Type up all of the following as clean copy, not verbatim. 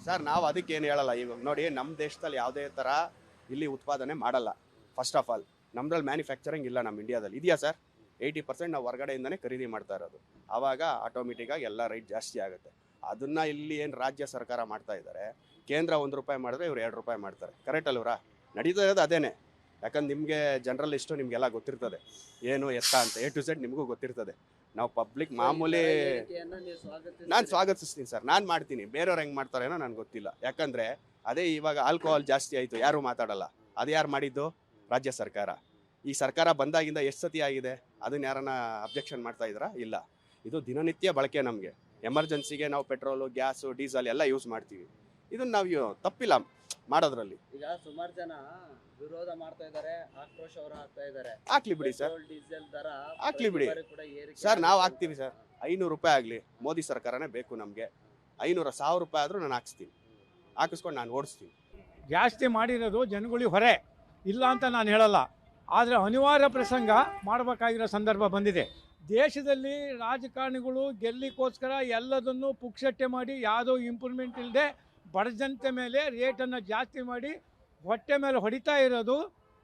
Sir ನಾವು ಅದಕ್ಕೇನು ಹೇಳಲ್ಲ. ಇವಾಗ ನೋಡಿ, ನಮ್ಮ ದೇಶದಲ್ಲಿ ಯಾವುದೇ ಥರ ಇಲ್ಲಿ ಉತ್ಪಾದನೆ ಮಾಡಲ್ಲ. ಫಸ್ಟ್ ಆಫ್ ಆಲ್ ನಮ್ಮದ್ರಲ್ಲಿ ಮ್ಯಾನುಫ್ಯಾಕ್ಚರಿಂಗ್ ಇಲ್ಲ. ನಮ್ಮ ಇಂಡಿಯಾದಲ್ಲಿ ಇದೆಯಾ ಸರ್? 80% ನಾವು ಹೊರಗಡೆಯಿಂದನೇ ಖರೀದಿ ಮಾಡ್ತಾ ಇರೋದು. ಆವಾಗ ಆಟೋಮೆಟಿಕ್ಕಾಗಿ ಎಲ್ಲ ರೈಟ್ ಜಾಸ್ತಿ ಆಗುತ್ತೆ. ಅದನ್ನು ಇಲ್ಲಿ ಏನು ರಾಜ್ಯ ಸರ್ಕಾರ ಮಾಡ್ತಾ ಇದ್ದಾರೆ, ಕೇಂದ್ರ ₹1 ಮಾಡಿದ್ರೆ ಇವ್ರು ₹2 ಮಾಡ್ತಾರೆ. ಕರೆಕ್ಟ್ ಅಲ್ವರಾ? ನಡೀತಾ ಇರೋದು ಅದೇನೆ. ಯಾಕಂದ್ರೆ ನಿಮಗೆ ಜರ್ನಲಿಸ್ಟು ನಿಮಗೆಲ್ಲ ಗೊತ್ತಿರ್ತದೆ ಏನು ಎತ್ತ ಅಂತ, A to Z ನಿಮಗೂ ಗೊತ್ತಿರ್ತದೆ. ನಾವು ಪಬ್ಲಿಕ್ ಮಾಮೂಲಿ ನಾನು ಸ್ವಾಗತಿಸ್ತೀನಿ ಸರ್, ನಾನು ಮಾಡ್ತೀನಿ. ಬೇರೆಯವ್ರು ಹೆಂಗೆ ಮಾಡ್ತಾರೇನೋ ನನಗೆ ಗೊತ್ತಿಲ್ಲ. ಯಾಕಂದರೆ ಅದೇ ಇವಾಗ ಆಲ್ಕೋಹಾಲ್ ಜಾಸ್ತಿ ಆಯಿತು, ಯಾರೂ ಮಾತಾಡಲ್ಲ. ಅದು ಯಾರು ಮಾಡಿದ್ದು? ರಾಜ್ಯ ಸರ್ಕಾರ. ಈ ಸರ್ಕಾರ ಬಂದಾಗಿಂದ ಎಷ್ಟು ಸತಿ ಆಗಿದೆ? ಅದನ್ನ ಯಾರನ್ನ ಅಬ್ಜೆಕ್ಷನ್ ಮಾಡ್ತಾ ಇದ್ದೀರಾ? ಇಲ್ಲ. ಇದು ದಿನನಿತ್ಯ ಬಳಕೆ. ನಮಗೆ ಎಮರ್ಜೆನ್ಸಿಗೆ ನಾವು ಪೆಟ್ರೋಲು, ಗ್ಯಾಸು, ಡೀಸೆಲ್ ಎಲ್ಲ ಯೂಸ್ ಮಾಡ್ತೀವಿ. ಇದನ್ನು ನಾವು ತಪ್ಪಿಲ್ಲ ಮಾಡೋದ್ರಲ್ಲಿ. ಈಗ ಸುಮಾರು ಜನ ವಿರೋಧ ಮಾಡ್ತಾ ಇದ್ದಾರೆ, ಆಕ್ರೋಶ ಹೊರ ಹಾಕ್ತಾ ಇದ್ದಾರೆ. ಹಾಕ್ಲಿ ಬಿಡಿ ಸರ್, ಡೀಸೆಲ್ ದರ ಹಾಕ್ಲಿ ಬಿಡಿ ಸರ್. ನಾವು ಹಾಕ್ತೀವಿ ಸರ್. ₹500 ಆಗಲಿ, ಮೋದಿ ಸರ್ಕಾರನೇ ಬೇಕು ನಮಗೆ. 500 ₹1000 ಆದರೂ ನಾನು ಹಾಕಿಸ್ತೀನಿ, ಹಾಕಿಸ್ಕೊಂಡು ನಾನು ಓಡಿಸ್ತೀನಿ. ಜಾಸ್ತಿ ಮಾಡಿರೋದು ಜನಗಳಿಗೆ ಹೊರೆ ಇಲ್ಲ ಅಂತ ನಾನು ಹೇಳಲ್ಲ, ಆದರೆ ಅನಿವಾರ್ಯ ಪ್ರಸಂಗ ಮಾಡಬೇಕಾಗಿರೋ ಸಂದರ್ಭ ಬಂದಿದೆ. ದೇಶದಲ್ಲಿ ರಾಜಕಾರಣಿಗಳು ಗೆಲ್ಲಿಗೋಸ್ಕರ ಎಲ್ಲದನ್ನು ಪುಕ್ಷಟ್ಟೆ ಮಾಡಿ ಯಾವುದೋ ಇಂಪ್ರೂವ್ಮೆಂಟ್ ಇಲ್ಲದೆ ಬಡ ಜನತೆ ಮೇಲೆ ರೇಟನ್ನು ಜಾಸ್ತಿ ಮಾಡಿ ಹೊಟ್ಟೆ ಮೇಲೆ ಹೊಡಿತಾ ಇರೋದು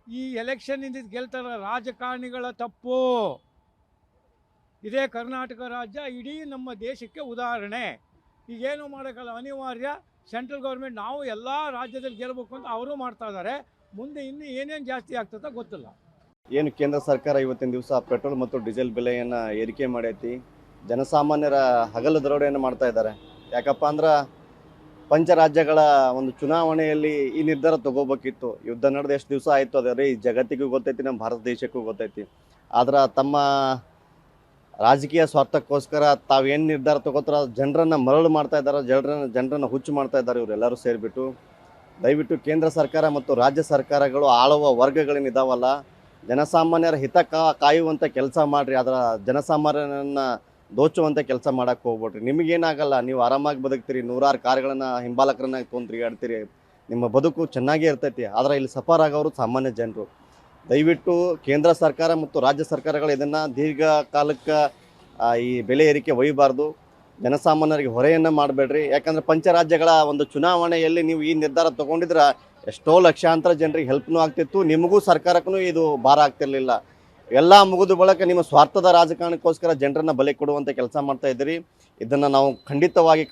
ಈ ಎಲೆಕ್ಷನ್ನಿಂದ ಗೆಲ್ತಾರ ರಾಜಕಾರಣಿಗಳ ತಪ್ಪು. ಇದೇ ಕರ್ನಾಟಕ ರಾಜ್ಯ ಇಡೀ ನಮ್ಮ ದೇಶಕ್ಕೆ ಉದಾಹರಣೆ. ಈಗೇನು ಮಾಡೋಕ್ಕಲ್ಲ, ಅನಿವಾರ್ಯ. ಸೆಂಟ್ರಲ್ ಗೌರ್ಮೆಂಟ್ ನಾವು ಎಲ್ಲ ರಾಜ್ಯದಲ್ಲಿ ಗೆಲ್ಲಬೇಕು ಅಂತ ಅವರು ಮಾಡ್ತಾ ಇದ್ದಾರೆ. ಮುಂದೆ ಇನ್ನೂ ಏನೇನು ಜಾಸ್ತಿ ಆಗ್ತದೆ ಗೊತ್ತಿಲ್ಲ. ಏನು ಕೇಂದ್ರ ಸರ್ಕಾರ ಇವತ್ತಿನ ದಿವಸ ಪೆಟ್ರೋಲ್ ಮತ್ತು ಡೀಸೆಲ್ ಬೆಲೆಯನ್ನು ಏರಿಕೆ ಮಾಡೈತಿ, ಜನಸಾಮಾನ್ಯರ ಹಗಲು ದರೋಡೆಯನ್ನು ಮಾಡ್ತಾ ಇದ್ದಾರೆ. ಯಾಕಪ್ಪ ಅಂದ್ರೆ ಪಂಚರಾಜ್ಯಗಳ ಒಂದು ಚುನಾವಣೆಯಲ್ಲಿ ಈ ನಿರ್ಧಾರ ತಗೋಬೇಕಿತ್ತು. ಯುದ್ಧ ನಡೆದು ಎಷ್ಟು ದಿವಸ ಆಯಿತು ಅದೇ ಈ ಜಗತ್ತಿಗೂ ಗೊತ್ತೈತಿ, ನಮ್ಮ ಭಾರತ ದೇಶಕ್ಕೂ ಗೊತ್ತೈತಿ. ಆದ್ರೆ ತಮ್ಮ ರಾಜಕೀಯ ಸ್ವಾರ್ಥಕ್ಕೋಸ್ಕರ ತಾವೇನು ನಿರ್ಧಾರ ತಗೋತಾರ ಜನರನ್ನು ಮರಳು ಮಾಡ್ತಾ ಇದ್ದಾರೆ, ಜನರನ್ನು ಹುಚ್ಚು ಮಾಡ್ತಾ ಇದ್ದಾರೆ ಇವರೆಲ್ಲರೂ ಸೇರಿಬಿಟ್ಟು. ದಯವಿಟ್ಟು ಕೇಂದ್ರ ಸರ್ಕಾರ ಮತ್ತು ರಾಜ್ಯ ಸರ್ಕಾರಗಳು ಆಳುವ ವರ್ಗಗಳೇನಿದಾವಲ್ಲ, ಜನಸಾಮಾನ್ಯರ ಹಿತ ಕಾಯುವಂಥ ಕೆಲಸ ಮಾಡಿರಿ. ಅದರ ಜನಸಾಮಾನ್ಯರನ್ನು ದೋಚುವಂಥ ಕೆಲಸ ಮಾಡೋಕ್ಕೆ ಹೋಗ್ಬಿಟ್ರಿ. ನಿಮಗೇನಾಗಲ್ಲ, ನೀವು ಆರಾಮಾಗಿ ಬದುಕ್ತೀರಿ, 100 ಕಾರುಗಳನ್ನು ಹಿಂಬಾಲಕರನ್ನ ತೊಗೊಂಡು ತಿರುಗಾಡ್ತೀರಿ, ನಿಮ್ಮ ಬದುಕು ಚೆನ್ನಾಗೇ ಇರ್ತೈತಿ. ಆದರೆ ಇಲ್ಲಿ ಸಫರ್ ಆಗೋರು ಸಾಮಾನ್ಯ ಜನರು. ದಯವಿಟ್ಟು ಕೇಂದ್ರ ಸರ್ಕಾರ ಮತ್ತು ರಾಜ್ಯ ಸರ್ಕಾರಗಳು ಇದನ್ನು ದೀರ್ಘಕಾಲಕ್ಕೆ ಈ ಬೆಲೆ ಏರಿಕೆ ಒಯ್ಯಬಾರ್ದು. ಜನಸಾಮಾನ್ಯರಿಗೆ ಹೊರೆಯನ್ನು ಮಾಡಬೇಡ್ರಿ. ಯಾಕಂದರೆ ಪಂಚರಾಜ್ಯಗಳ ಒಂದು ಚುನಾವಣೆಯಲ್ಲಿ ನೀವು ಈ ನಿರ್ಧಾರ ತೊಗೊಂಡಿದ್ರೆ ಎಷ್ಟೋ ಲಕ್ಷಾಂತರ ಜನರಿಗೆ ಹೆಲ್ಪ್ನೂ ಆಗ್ತಿತ್ತು, ನಿಮಗೂ ಸರ್ಕಾರಕ್ಕೂ ಇದು ಭಾರ ಆಗ್ತಿರ್ಲಿಲ್ಲ. ಎಲ್ಲ ಮುಗಿದು ಬಳಕ ನಿಮ್ಮ ಸ್ವಾರ್ಥದ ರಾಜಕಾರಣಕ್ಕೋಸ್ಕರ ಜನರನ್ನು ಬಲಿ ಕೊಡುವಂಥ ಕೆಲಸ ಮಾಡ್ತಾ ಇದ್ದೀರಿ. ಇದನ್ನು ನಾವು ಖಂಡಿತವಾಗಿ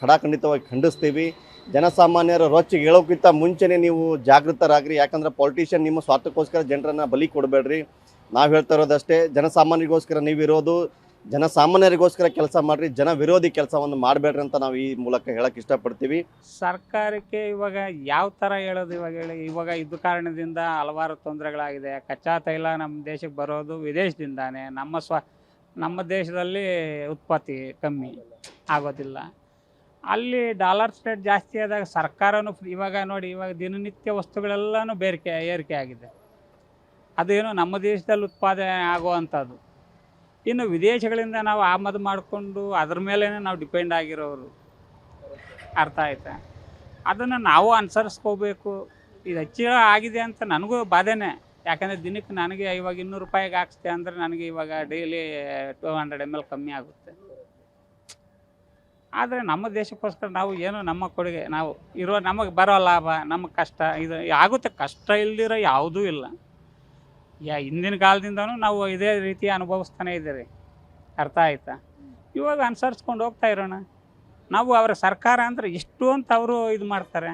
ಖಂಡಿಸ್ತೀವಿ. ಜನಸಾಮಾನ್ಯರ ರೊಚ್ಚಿಗೆ ಹೇಳೋಕ್ಕಿಂತ ಮುಂಚೆನೇ ನೀವು ಜಾಗೃತರಾಗ್ರಿ. ಯಾಕಂದ್ರೆ ಪಾಲಿಟಿಷಿಯನ್ ನಿಮ್ಮ ಸ್ವಾರ್ಥಕ್ಕೋಸ್ಕರ ಜನರನ್ನು ಬಲಿ ಕೊಡಬೇಡ್ರಿ. ನಾವು ಹೇಳ್ತಾ ಇರೋದಷ್ಟೇ, ಜನಸಾಮಾನ್ಯರಿಗೋಸ್ಕರ ನೀವಿರೋದು, ಜನಸಾಮಾನ್ಯರಿಗೋಸ್ಕರ ಕೆಲಸ ಮಾಡಿರಿ, ಜನ ವಿರೋಧಿ ಕೆಲಸವನ್ನು ಮಾಡಬೇಡ್ರಿ ಅಂತ ನಾವು ಈ ಮೂಲಕ ಹೇಳಕ್ಕೆ ಇಷ್ಟಪಡ್ತೀವಿ. ಸರ್ಕಾರಕ್ಕೆ ಇವಾಗ ಯಾವ ಥರ ಹೇಳೋದು? ಇವಾಗ ಇದು ಕಾರಣದಿಂದ ಹಲವಾರು ತೊಂದರೆಗಳಾಗಿದೆ. ಕಚ್ಚಾ ತೈಲ ನಮ್ಮ ದೇಶಕ್ಕೆ ಬರೋದು ವಿದೇಶದಿಂದಾನೆ. ನಮ್ಮ ದೇಶದಲ್ಲಿ ಉತ್ಪತ್ತಿ ಕಮ್ಮಿ ಆಗೋದಿಲ್ಲ. ಅಲ್ಲಿ ಡಾಲರ್ ರೇಟ್ ಜಾಸ್ತಿ ಆದಾಗ ಸರ್ಕಾರನೂ ಇವಾಗ ನೋಡಿ, ಇವಾಗ ದಿನನಿತ್ಯ ವಸ್ತುಗಳೆಲ್ಲನೂ ಏರಿಕೆ ಆಗಿದೆ. ಅದೇನು ನಮ್ಮ ದೇಶದಲ್ಲಿ ಉತ್ಪಾದನೆ ಆಗುವಂಥದ್ದು. ಇನ್ನು ವಿದೇಶಗಳಿಂದ ನಾವು ಆಮದು ಮಾಡಿಕೊಂಡು ಅದ್ರ ಮೇಲೇ ನಾವು ಡಿಪೆಂಡ್ ಆಗಿರೋರು. ಅರ್ಥ ಆಯ್ತಾ? ಅದನ್ನು ನಾವು ಅನುಸರಿಸ್ಕೋಬೇಕು. ಇದು ಹೆಚ್ಚಳ ಆಗಿದೆ ಅಂತ ನನಗೂ ಬಾಧೆನೇ. ಯಾಕಂದರೆ ದಿನಕ್ಕೆ ನನಗೆ ಇವಾಗ ₹200 ಹಾಕ್ಸ್ತೆ ಅಂದರೆ ನನಗೆ ಇವಾಗ ಡೈಲಿ 200 ml ಕಮ್ಮಿ ಆಗುತ್ತೆ. ಆದರೆ ನಮ್ಮ ದೇಶಕ್ಕೋಸ್ಕರ ನಾವು ಏನು ನಮ್ಮ ಕೊಡುಗೆ, ನಾವು ಇರೋ ನಮಗೆ ಬರೋ ಲಾಭ, ನಮ್ಮ ಕಷ್ಟ ಇದು ಆಗುತ್ತೆ. ಕಷ್ಟ ಇಲ್ದಿರೋ ಯಾವುದೂ ಇಲ್ಲ. ಹಿಂದಿನ ಕಾಲದಿಂದನೂ ನಾವು ಇದೇ ರೀತಿ ಅನುಭವಿಸ್ತಾನೆ ಇದ್ದೀರಿ. ಅರ್ಥ ಆಯ್ತಾ? ಇವಾಗ ಅನುಸರಿಸ್ಕೊಂಡು ಹೋಗ್ತಾ ಇರೋಣ. ನಾವು ಅವರ ಸರ್ಕಾರ ಅಂದರೆ ಇಷ್ಟು ಅಂತ ಅವರು ಇದು ಮಾಡ್ತಾರೆ.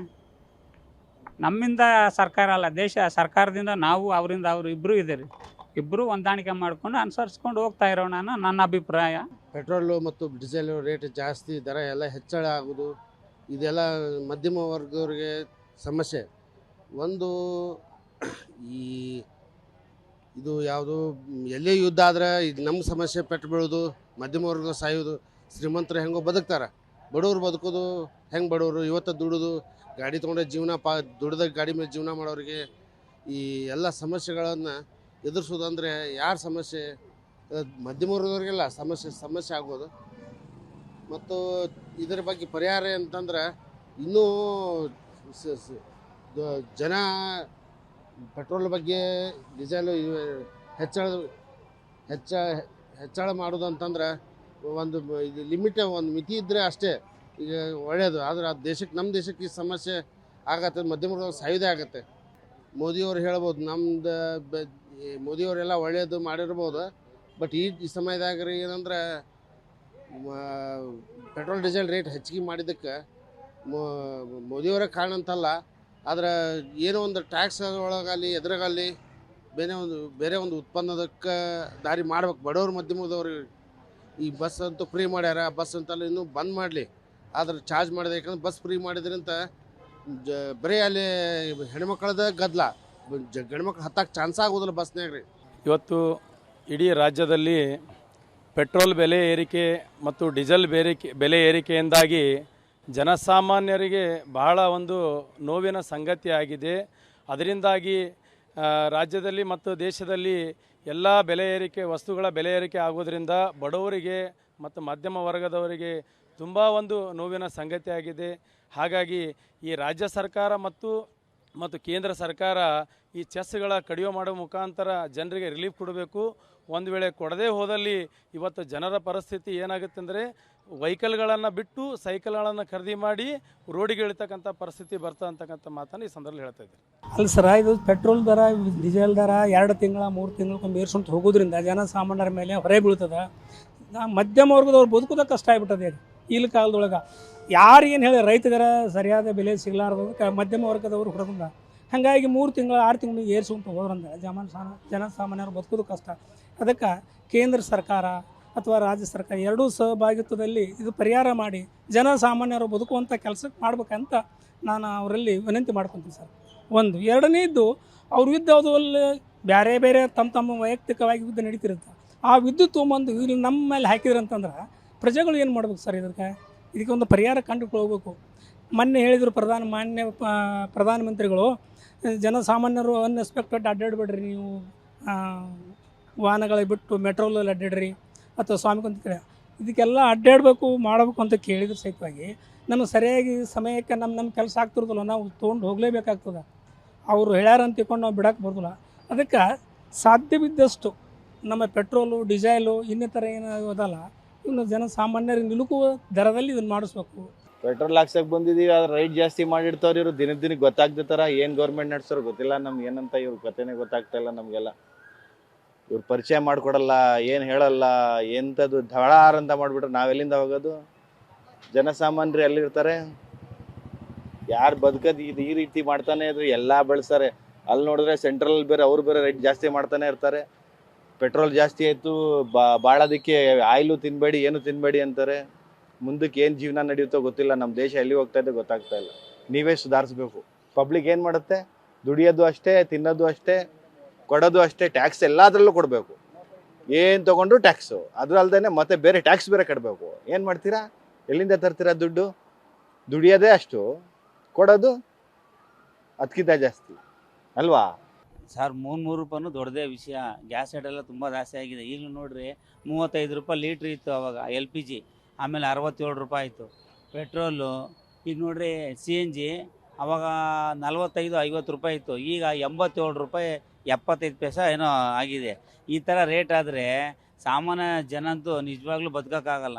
ನಮ್ಮಿಂದ ಸರ್ಕಾರ ಅಲ್ಲ, ದೇಶ ಸರ್ಕಾರದಿಂದ ನಾವು, ಅವರಿಂದ ಅವರು ಇಬ್ಬರು ಇದ್ದೀರಿ. ಇಬ್ಬರು ಹೊಂದಾಣಿಕೆ ಮಾಡಿಕೊಂಡು ಅನುಸರಿಸ್ಕೊಂಡು ಹೋಗ್ತಾ ಇರೋಣ ಅನ್ನೋ ನನ್ನ ಅಭಿಪ್ರಾಯ. ಪೆಟ್ರೋಲು ಮತ್ತು ಡೀಸೆಲ್ ರೇಟ್ ಜಾಸ್ತಿ, ದರ ಎಲ್ಲ ಹೆಚ್ಚಳ ಆಗೋದು ಇದೆಲ್ಲ ಮಧ್ಯಮ ವರ್ಗದವ್ರಿಗೆ ಸಮಸ್ಯೆ. ಒಂದು ಇದು ಯಾವುದು ಎಲ್ಲೇ ಯುದ್ಧ ಆದ್ರೆ ಇದು ನಮ್ಮ ಸಮಸ್ಯೆ ಪೆಟ್ಟು ಬೀಳೋದು, ಮಧ್ಯಮ ವರ್ಗ ಸಾಯೋದು. ಶ್ರೀಮಂತರು ಹೆಂಗೋ ಬದುಕ್ತಾರೆ, ಬಡವರು ಬದುಕೋದು ಹೆಂಗೆ? ಬಡವರು ಇವತ್ತು ದುಡಿದು ಗಾಡಿ ತೊಗೊಂಡ್ರೆ ಜೀವನ ದುಡ್ದ ಗಾಡಿ ಮೇಲೆ ಜೀವನ ಮಾಡೋರಿಗೆ ಈ ಎಲ್ಲ ಸಮಸ್ಯೆಗಳನ್ನು ಎದುರಿಸೋದಂದರೆ ಯಾರ ಸಮಸ್ಯೆ? ಮಧ್ಯಮ ವರ್ಗದವ್ರಿಗೆಲ್ಲ ಸಮಸ್ಯೆ ಆಗ್ಬೋದು. ಮತ್ತು ಇದರ ಬಗ್ಗೆ ಪರಿಹಾರ ಅಂತಂದ್ರೆ ಇನ್ನೂ ಜನ ಪೆಟ್ರೋಲ್ ಬಗ್ಗೆ, ಡೀಸೆಲು ಹೆಚ್ಚಳ ಮಾಡೋದು ಅಂತಂದ್ರೆ ಒಂದು ಲಿಮಿಟ್, ಒಂದು ಮಿತಿ ಇದ್ದರೆ ಅಷ್ಟೇ. ಈಗ ಒಳ್ಳೆಯದು. ಆದ್ರೆ ಅದು ದೇಶಕ್ಕೆ, ನಮ್ಮ ದೇಶಕ್ಕೆ ಈ ಸಮಸ್ಯೆ ಆಗತ್ತೆ, ಮಧ್ಯಮ ವರ್ಗದವ್ರು ಸಾಯೋದೇ ಆಗತ್ತೆ. ಮೋದಿಯವ್ರು ಹೇಳ್ಬೋದು ನಮ್ದು ಮೋದಿಯವರೆಲ್ಲ ಒಳ್ಳೆಯದು ಮಾಡಿರ್ಬೋದು, ಬಟ್ ಈ ಸಮಯದಾಗ ರೀ ಏನಂದ್ರೆ ಪೆಟ್ರೋಲ್ ಡೀಸೆಲ್ ರೇಟ್ ಹೆಚ್ಚಿಗೆ ಮಾಡಿದ್ದಕ್ಕೆ ಮೋದಿಯವರೇ ಕಾರಣ ಅಂತಲ್ಲ, ಆದ್ರೆ ಏನೋ ಒಂದು ಟ್ಯಾಕ್ಸ್ ಒಳಗಲ್ಲಿ ಎದುರಾಗಲ್ಲಿ ಬೇರೆ ಒಂದು ಉತ್ಪನ್ನದಕ್ಕೆ ದಾರಿ ಮಾಡ್ಬೇಕು ಬಡವ್ರ ಮಧ್ಯಮದವ್ರಿಗೆ. ಈ ಬಸ್ ಅಂತೂ ಫ್ರೀ ಮಾಡ್ಯಾರ, ಬಸ್ ಅಂತಲ್ಲ ಇನ್ನೂ ಬಂದ್ ಮಾಡಲಿ, ಆದ್ರೆ ಚಾರ್ಜ್ ಮಾಡಿದೆ. ಯಾಕಂದ್ರೆ ಬಸ್ ಫ್ರೀ ಮಾಡಿದ್ರಂತ ಬರೀ ಅಲ್ಲಿ ಹೆಣ್ಮಕ್ಳದ ಗದ್ದಲ, ಗಂಡ್ಮಕ್ಳು ಹತ್ತಕ್ಕೆ ಚಾನ್ಸ್ ಆಗೋದಿಲ್ಲ ಬಸ್ನಾಗ ರೀ. ಇವತ್ತು ಇಡೀ ರಾಜ್ಯದಲ್ಲಿ ಪೆಟ್ರೋಲ್ ಬೆಲೆ ಏರಿಕೆ ಮತ್ತು ಡೀಸೆಲ್ ಬೆಲೆ ಏರಿಕೆಯಿಂದಾಗಿ ಜನಸಾಮಾನ್ಯರಿಗೆ ಬಹಳ ಒಂದು ನೋವಿನ ಸಂಗತಿಯಾಗಿದೆ. ಅದರಿಂದಾಗಿ ರಾಜ್ಯದಲ್ಲಿ ಮತ್ತು ದೇಶದಲ್ಲಿ ಎಲ್ಲ ಬೆಲೆ ಏರಿಕೆ, ವಸ್ತುಗಳ ಬೆಲೆ ಏರಿಕೆ ಆಗೋದ್ರಿಂದ ಬಡವರಿಗೆ ಮತ್ತು ಮಧ್ಯಮ ವರ್ಗದವರಿಗೆ ತುಂಬ ಒಂದು ನೋವಿನ ಸಂಗತಿಯಾಗಿದೆ. ಹಾಗಾಗಿ ಈ ರಾಜ್ಯ ಸರ್ಕಾರ ಮತ್ತು ಕೇಂದ್ರ ಸರ್ಕಾರ ಈ ಚೆಸ್ಗಳ ಕಡಿಮೆ ಮಾಡೋ ಮುಖಾಂತರ ಜನರಿಗೆ ರಿಲೀಫ್ ಕೊಡಬೇಕು. ಒಂದು ವೇಳೆ ಕೊಡದೇ ಹೋದಲ್ಲಿ ಇವತ್ತು ಜನರ ಪರಿಸ್ಥಿತಿ ಏನಾಗುತ್ತೆ ಅಂದರೆ ವೆಹಿಕಲ್ಗಳನ್ನು ಬಿಟ್ಟು ಸೈಕಲ್ಗಳನ್ನು ಖರೀದಿ ಮಾಡಿ ರೋಡಿಗೆ ಇಳಿತಕ್ಕಂಥ ಪರಿಸ್ಥಿತಿ ಬರ್ತಾ ಅಂತಕ್ಕಂಥ ಮಾತನ್ನು ಈ ಸಂದರ್ಭದಲ್ಲಿ ಹೇಳ್ತಾ ಇದ್ದೀನಿ. ಅಲ್ಲ ಸರ, ಇದು ಪೆಟ್ರೋಲ್ ದರ, ಡೀಸೆಲ್ ದರ 2 ತಿಂಗಳ 3 ತಿಂಗಳಕ್ಕೊಮ್ಮೆ ಏರ್ಸ್ಕೊಂತ ಹೋಗೋದ್ರಿಂದ ಜನಸಾಮಾನ್ಯರ ಮೇಲೆ ಹೊರೆ ಬೀಳ್ತದೆ. ಮಧ್ಯಮ ವರ್ಗದವ್ರು ಬದುಕೋದಕ್ಕೆ ಕಷ್ಟ ಆಗಿಬಿಟ್ಟದೆ ಈಗಿನ ಕಾಲದೊಳಗೆ. ಯಾರಿಗೇನು ಹೇಳಿ ರೈತರ ಸರಿಯಾದ ಬೆಲೆ ಸಿಗಲಾರ್ದಕ್ಕೆ ಮಧ್ಯಮ ವರ್ಗದವರು ಹೊರಗೊಂಡ, ಹಾಗಾಗಿ 3 ತಿಂಗಳು 6 ತಿಂಗಳಿಗೆ ಏರ್ಸ್ಕೊಂತ ಹೋದ್ರಂದ್ರೆ ಜನಸಾಮಾನ್ಯರು ಬದುಕೋದು ಕಷ್ಟ. ಅದಕ್ಕೆ ಕೇಂದ್ರ ಸರ್ಕಾರ ಅಥವಾ ರಾಜ್ಯ ಸರ್ಕಾರ ಎರಡೂ ಸಹಭಾಗಿತ್ವದಲ್ಲಿ ಇದು ಪರಿಹಾರ ಮಾಡಿ ಜನಸಾಮಾನ್ಯರು ಬದುಕುವಂಥ ಕೆಲಸಕ್ಕೆ ಮಾಡ್ಬೇಕಂತ ನಾನು ಅವರಲ್ಲಿ ವಿನಂತಿ ಮಾಡ್ಕೊತೀನಿ ಸರ್. ಒಂದು ಎರಡನೇದ್ದು, ಅವ್ರ ವಿದ್ಯುತ್ ಬೇರೆ ಬೇರೆ ತಮ್ಮ ವೈಯಕ್ತಿಕವಾಗಿ ಯುದ್ಧ ನಡೀತಿರುತ್ತೆ. ಆ ವಿದ್ಯುತ್ ತೊಗೊಂಬಂದು ಇಲ್ಲಿ ನಮ್ಮ ಮೇಲೆ ಹಾಕಿದ್ರಂತಂದ್ರೆ ಪ್ರಜೆಗಳು ಏನು ಮಾಡ್ಬೇಕು ಸರ್? ಇದಕ್ಕೆ ಒಂದು ಪರಿಹಾರ ಕಂಡುಕೊಳ್ಬೇಕು. ಮೊನ್ನೆ ಹೇಳಿದರು ಮಾನ್ಯ ಪ್ರಧಾನಮಂತ್ರಿಗಳು, ಜನಸಾಮಾನ್ಯರು ಅನ್ಎಕ್ಸ್ಪೆಕ್ಟೆಡ್ ಅಡ್ಡಾಡಬೇಡ್ರಿ, ನೀವು ವಾಹನಗಳಿಗೆ ಬಿಟ್ಟು ಮೆಟ್ರೋಲಲ್ಲಿ ಅಡ್ಡಾಡ್ರಿ ಅಥವಾ ಸ್ವಾಮಿಕೊಂತ ಕಡೆ ಇದಕ್ಕೆಲ್ಲ ಅಡ್ಡಾಡಬೇಕು ಮಾಡಬೇಕು ಅಂತ ಕೇಳಿದ್ರು ಸಹಿತವಾಗಿ ನಮಗೆ ಸರಿಯಾಗಿ ಸಮಯಕ್ಕೆ ನಮ್ಮ ಕೆಲಸ ಆಗ್ತಿರೋದಿಲ್ಲ, ನಾವು ತೊಗೊಂಡು ಹೋಗಲೇಬೇಕಾಗ್ತದೆ. ಅವರು ಹೇಳ್ಯಾರ ಅಂತ ತಿಳ್ಕೊಂಡು ನಾವು ಬಿಡೋಕೆ ಬರೋದಿಲ್ಲ. ಅದಕ್ಕೆ ಸಾಧ್ಯವಿದ್ದಷ್ಟು ನಮ್ಮ ಪೆಟ್ರೋಲು, ಡೀಸೆಲು ಇನ್ನಿತರ ಏನು ಅದಲ್ಲ, ಇನ್ನು ಜನಸಾಮಾನ್ಯರಿಗೆ ನಿಲುಕುವ ದರದಲ್ಲಿ ಇದನ್ನು ಮಾಡಿಸ್ಬೇಕು. ಪೆಟ್ರೋಲ್ ಹಾಕ್ಸಕ್ಕೆ ಬಂದಿದ್ದೀವಿ, ಆದ್ರೆ ರೈಟ್ ಜಾಸ್ತಿ ಮಾಡಿರ್ತಾವ್ರಿ ಇವರು. ದಿನಕ್ಕೆ ಗೊತ್ತಾಗ್ದಿತ್ತಾರ ಏನು ಗೌರ್ಮೆಂಟ್ ನಡೆಸೋರು ಗೊತ್ತಿಲ್ಲ ನಮ್ಗೆ, ಏನಂತ ಇವ್ರ ಕಥೆನೇ ಗೊತ್ತಾಗ್ತಾ ಇಲ್ಲ ನಮಗೆಲ್ಲ. ಇವ್ರು ಪರಿಚಯ ಮಾಡಿಕೊಡಲ್ಲ, ಏನು ಹೇಳಲ್ಲ, ಎಂಥದ್ದು ಧಳಾರ ಅಂತ ಮಾಡಿಬಿಟ್ರೆ ನಾವೆಲ್ಲಿಂದ ಹೋಗೋದು? ಜನಸಾಮಾನ್ಯರು ಎಲ್ಲಿರ್ತಾರೆ? ಯಾರು ಬದುಕೋದು ಈ ರೀತಿ ಮಾಡ್ತಾನೆ ಇದ್ರೆ ಎಲ್ಲ ಬೆಳೆಸ್ತಾರೆ. ಅಲ್ಲಿ ನೋಡಿದ್ರೆ ಸೆಂಟ್ರಲ್ ಬೇರೆ, ಅವ್ರು ಬೇರೆ ರೇಟ್ ಜಾಸ್ತಿ ಮಾಡ್ತಾನೆ ಇರ್ತಾರೆ. ಪೆಟ್ರೋಲ್ ಜಾಸ್ತಿ ಆಯಿತು, ಬಾಳೋದಕ್ಕೆ ಆಯಿಲು ತಿನ್ನಬೇಡಿ, ಏನು ತಿನ್ನಬೇಡಿ ಅಂತಾರೆ. ಮುಂದಕ್ಕೆ ಏನು ಜೀವನ ನಡೆಯುತ್ತೋ ಗೊತ್ತಿಲ್ಲ. ನಮ್ಮ ದೇಶ ಎಲ್ಲಿ ಹೋಗ್ತಾ ಇದೆ ಗೊತ್ತಾಗ್ತಾ ಇಲ್ಲ. ನೀವೇ ಸುಧಾರಿಸ್ಬೇಕು. ಪಬ್ಲಿಕ್ ಏನು ಮಾಡುತ್ತೆ? ದುಡಿಯೋದು ಅಷ್ಟೇ, ತಿನ್ನೋದು ಅಷ್ಟೇ, ಕೊಡೋದು ಅಷ್ಟೇ. ಟ್ಯಾಕ್ಸ್ ಎಲ್ಲದರಲ್ಲೂ ಕೊಡಬೇಕು. ಏನು ತೊಗೊಂಡ್ರು ಟ್ಯಾಕ್ಸು. ಅದು ಅಲ್ಲದೆ ಮತ್ತೆ ಬೇರೆ ಟ್ಯಾಕ್ಸ್ ಬೇರೆ ಕಟ್ಟಬೇಕು. ಏನು ಮಾಡ್ತೀರಾ? ಎಲ್ಲಿಂದ ತರ್ತೀರಾ ದುಡ್ಡು? ದುಡಿಯೋದೇ ಅಷ್ಟು, ಕೊಡೋದು ಅದಕ್ಕಿಂತ ಜಾಸ್ತಿ ಅಲ್ವಾ ಸರ್? 3 ರೂಪಾಯಿನೂ ದೊಡ್ಡದೇ ವಿಷಯ. ಗ್ಯಾಸ್ ರೇಟ್ ಎಲ್ಲ ತುಂಬ ಜಾಸ್ತಿ ಆಗಿದೆ. ಈಗಲೂ ನೋಡ್ರಿ 35 ರೂಪಾಯಿ ಲೀಟ್ರ್ ಇತ್ತು ಅವಾಗ LPG, ಆಮೇಲೆ 67 ರೂಪಾಯಿ ಆಯಿತು ಪೆಟ್ರೋಲು. ಈಗ ನೋಡ್ರಿ CNG ಅವಾಗ 45-50 ರೂಪಾಯಿ ಇತ್ತು, ಈಗ 87 ರೂಪಾಯಿ 75 ಪೈಸೆ ಏನೋ ಆಗಿದೆ. ಈ ಥರ ರೇಟ್ ಆದರೆ ಸಾಮಾನ್ಯ ಜನಂತೂ ನಿಜವಾಗ್ಲೂ ಬದುಕೋಕ್ಕಾಗಲ್ಲ,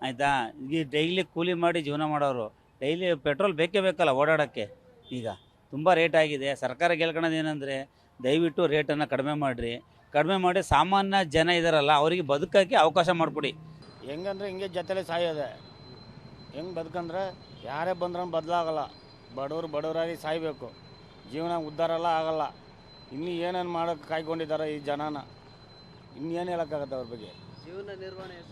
ಆಯಿತಾ? ಈಗ ಡೈಲಿ ಕೂಲಿ ಮಾಡಿ ಜೀವನ ಮಾಡೋರು ಡೈಲಿ ಪೆಟ್ರೋಲ್ ಬೇಕೇ ಬೇಕಲ್ಲ ಓಡಾಡೋಕ್ಕೆ. ಈಗ ತುಂಬ ರೇಟ್ ಆಗಿದೆ. ಸರ್ಕಾರ ಕೇಳ್ಕೊಳ್ಳೋದು ಏನಂದರೆ ದಯವಿಟ್ಟು ರೇಟನ್ನು ಕಡಿಮೆ ಮಾಡಿರಿ, ಕಡಿಮೆ ಮಾಡಿ ಸಾಮಾನ್ಯ ಜನ ಇದ್ದಾರಲ್ಲ ಅವರಿಗೆ ಬದುಕೋಕ್ಕೆ ಅವಕಾಶ ಮಾಡಿಕೊಡಿ. ಹೆಂಗಂದ್ರೆ ಹಿಂಗೆ ಜೊತೆಲೆ ಸಾಯೋದೆ. ಹೆಂಗೆ ಬದುಕಂದ್ರೆ ಯಾರೇ ಬಂದ್ರೂ ಬದಲಾಗಲ್ಲ. ಬಡವರಾಗಿ ಸಾಯಬೇಕು, ಜೀವನ ಉದ್ಧಾರ ಎಲ್ಲ ಆಗಲ್ಲ. ಇನ್ನೂ ಏನೇನು ಮಾಡೋಕ್ಕೆ ಕಾಯ್ಕೊಂಡಿದ್ದಾರೆ ಈ ಜನನ, ಇನ್ನೇನು ಹೇಳೋಕ್ಕಾಗತ್ತೆ ಅವ್ರ ಬಗ್ಗೆ?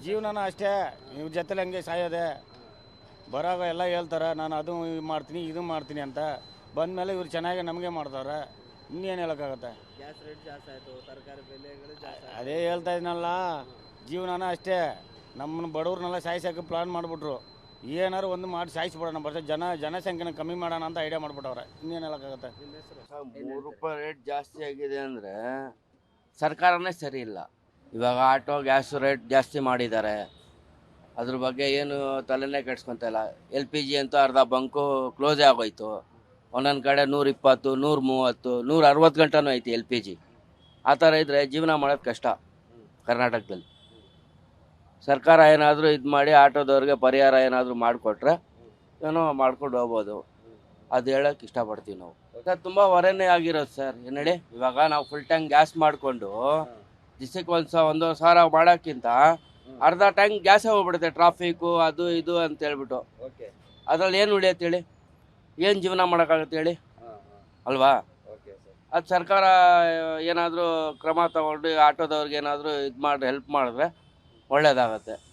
ಜೀವನನ ಅಷ್ಟೇ, ಇವ್ರ ಜೊತೆಲಿ ಹಂಗೆ ಸಾಯೋದೆ. ಬರಾಗ ಎಲ್ಲ ಹೇಳ್ತಾರೆ ನಾನು ಅದು ಮಾಡ್ತೀನಿ ಇದು ಮಾಡ್ತೀನಿ ಅಂತ, ಬಂದಮೇಲೆ ಇವ್ರು ಚೆನ್ನಾಗಿ ನಮಗೆ ಮಾಡ್ತಾರೆ. ಇನ್ನೇನು ಹೇಳೋಕ್ಕಾಗತ್ತೆ? ಗ್ಯಾಸ್ ರೇಟ್ ಜಾಸ್ತಿ ಆಯಿತು, ತರಕಾರಿ ಬೆಲೆಗಳು ಜಾಸ್ತಿ. ಅದೇ ಹೇಳ್ತಾ ಇದ್ನಲ್ಲ, ಜೀವನನ ಅಷ್ಟೇ. ನಮ್ಮನ್ನು ಬಡವ್ರನ್ನೆಲ್ಲ ಸಾಯಿಸೋಕೆ ಪ್ಲಾನ್ ಮಾಡಿಬಿಟ್ರು. ಏನಾರು ಒಂದು ಮಾಡಿ ಸಾಯಿಸ್ಬಿಡೋಣ, ಬರ್ತಾ ಜನಸಂಖ್ಯೆನ ಕಮ್ಮಿ ಮಾಡೋಣ ಅಂತ ಐಡಿಯಾ ಮಾಡಿಬಿಟ್ಟವ್ರೆ. ಇನ್ನೇನು ಹೇಳೋಕ್ಕಾಗತ್ತೆ? 3 ರೂಪಾಯಿ ರೇಟ್ ಜಾಸ್ತಿ ಆಗಿದೆ ಅಂದರೆ ಸರ್ಕಾರನೇ ಸರಿ ಇಲ್ಲ. ಇವಾಗ ಆಟೋ ಗ್ಯಾಸ್ ರೇಟ್ ಜಾಸ್ತಿ ಮಾಡಿದ್ದಾರೆ, ಅದ್ರ ಬಗ್ಗೆ ಏನು ತಲೆನೇ ಕೆಡ್ಸ್ಕೊತಾ ಇಲ್ಲ. LPG ಅಂತೂ ಅರ್ಧ ಬಂಕು ಕ್ಲೋಸೇ ಆಗೋಯ್ತು. ಒಂದೊಂದು ಕಡೆ 120, 130, 160 ಗಂಟೆನೂ ಐತಿ LPG. ಆ ಥರ ಇದ್ದರೆ ಜೀವನ ಮಾಡೋದು ಕಷ್ಟ ಕರ್ನಾಟಕದಲ್ಲಿ. ಸರ್ಕಾರ ಏನಾದರೂ ಇದು ಮಾಡಿ ಆಟೋದವ್ರಿಗೆ ಪರಿಹಾರ ಏನಾದರೂ ಮಾಡಿಕೊಟ್ರೆ ಏನೋ ಮಾಡ್ಕೊಂಡು ಹೋಗ್ಬೋದು. ಅದು ಹೇಳಕ್ಕೆ ಇಷ್ಟಪಡ್ತೀವಿ ನಾವು. ಸರ್ ತುಂಬ ಹೊರೆನೇ ಆಗಿರೋದು ಸರ್. ಏನು ಹೇಳಿ, ಇವಾಗ ನಾವು ಫುಲ್ ಟ್ಯಾಂಕ್ ಗ್ಯಾಸ್ ಮಾಡಿಕೊಂಡು ದಿಸಕ್ಕೆ ಒಂದು ಸಾವಿರ ಮಾಡೋಕ್ಕಿಂತ ಅರ್ಧ ಟ್ಯಾಂಕ್ ಗ್ಯಾಸೇ ಹೋಗ್ಬಿಡುತ್ತೆ. ಟ್ರಾಫಿಕ್ಕು ಅದು ಇದು ಅಂತ ಹೇಳ್ಬಿಟ್ಟು ಅದ್ರಲ್ಲಿ ಏನು ಉಳಿಯತ್ತೆ ಹೇಳಿ, ಏನು ಜೀವನ ಮಾಡೋಕ್ಕಾಗತ್ತೆ ಹೇಳಿ ಅಲ್ವಾ? ಅದು ಸರ್ಕಾರ ಏನಾದರೂ ಕ್ರಮ ತಗೊಂಡು ಆಟೋದವ್ರಿಗೆ ಏನಾದರೂ ಇದು ಮಾಡಿ ಹೆಲ್ಪ್ ಮಾಡಿದ್ರೆ ಒಳ್ಳೇದಾಗತ್ತೆ.